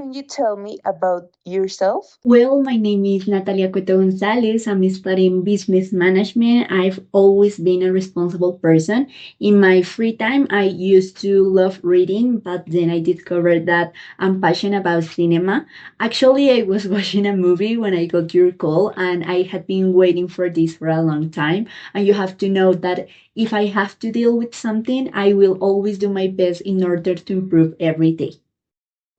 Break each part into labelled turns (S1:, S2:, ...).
S1: Can you tell me about yourself?
S2: Well, my name is Natalia Cueto Gonzalez. I'm studying business management. I've always been a responsible person. In my free time, I used to love reading, but then I discovered that I'm passionate about cinema. Actually, I was watching a movie when I got your call, and I had been waiting for this for a long time. And you have to know that if I have to deal with something, I will always do my best in order to improve every day.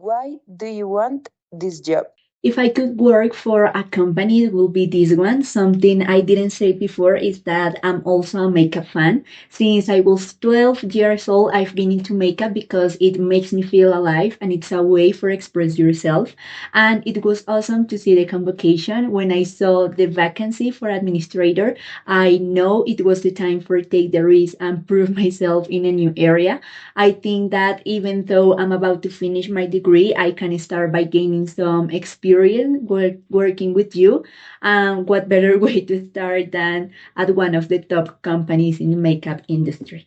S1: Why do you want this job?
S2: If I could work for a company, it will be this one. Something I didn't say before is that I'm also a makeup fan. Since I was 12 years old, I've been into makeup because it makes me feel alive and it's a way for express yourself. And it was awesome to see the convocation. When I saw the vacancy for administrator, I know it was the time for take the risk and prove myself in a new area. I think that even though I'm about to finish my degree, I can start by gaining some experience working with you. And what better way to start than at one of the top companies in the makeup industry?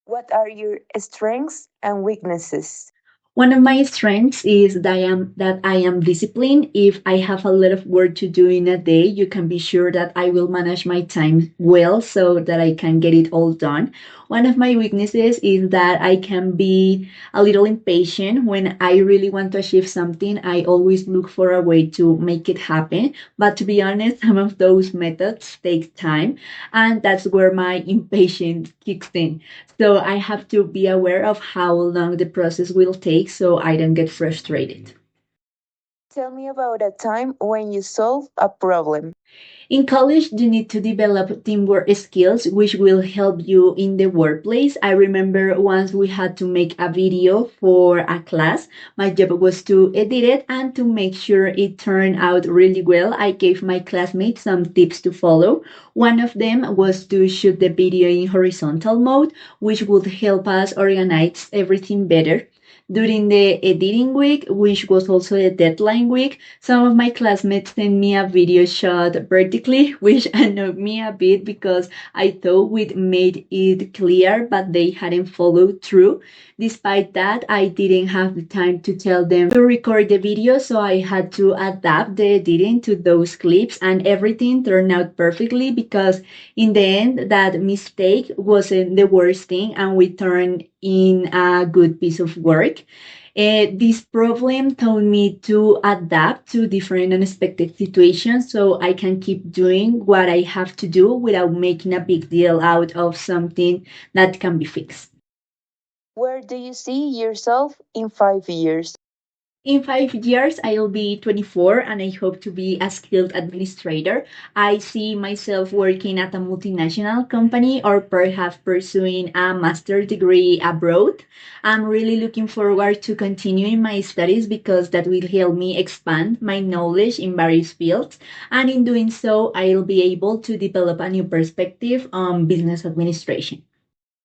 S1: What are your strengths and weaknesses?
S2: One of my strengths is that I am disciplined. If I have a lot of work to do in a day, you can be sure that I will manage my time well so that I can get it all done. One of my weaknesses is that I can be a little impatient. When I really want to achieve something, I always look for a way to make it happen. But to be honest, some of those methods take time, and that's where my impatience kicks in. So I have to be aware of how long the process will take so I don't get frustrated.
S1: Tell me about a time when you solve a problem.
S2: In college, you need to develop teamwork skills, which will help you in the workplace. I remember once we had to make a video for a class. My job was to edit it and to make sure it turned out really well. I gave my classmates some tips to follow. One of them was to shoot the video in horizontal mode, which would help us organize everything better. During the editing week, which was also the deadline week, some of my classmates sent me a video shot vertically, which annoyed me a bit because I thought we'd made it clear, but they hadn't followed through. Despite that, I didn't have the time to tell them to record the video, so I had to adapt the editing to those clips, and everything turned out perfectly because in the end, that mistake wasn't the worst thing, and we turned in a good piece of work. This problem taught me to adapt to different unexpected situations so I can keep doing what I have to do without making a big deal out of something that can be fixed.
S1: Where do you see yourself in 5 years?
S2: In 5 years, I'll be 24 and I hope to be a skilled administrator. I see myself working at a multinational company or perhaps pursuing a master's degree abroad. I'm really looking forward to continuing my studies because that will help me expand my knowledge in various fields. And in doing so, I'll be able to develop a new perspective on business administration.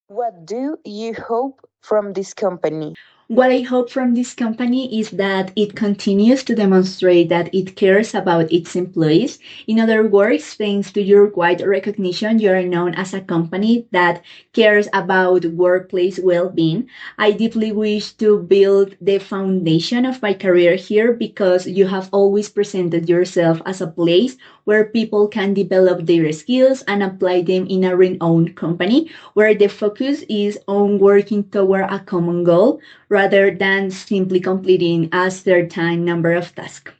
S1: What do you hope from this company?
S2: What I hope from this company is that it continues to demonstrate that it cares about its employees. In other words, thanks to your wide recognition, you are known as a company that cares about workplace well being. I deeply wish to build the foundation of my career here because you have always presented yourself as a place where people can develop their skills and apply them in a renowned company where the focus is on working toward a common goal rather than simply completing a certain number of tasks.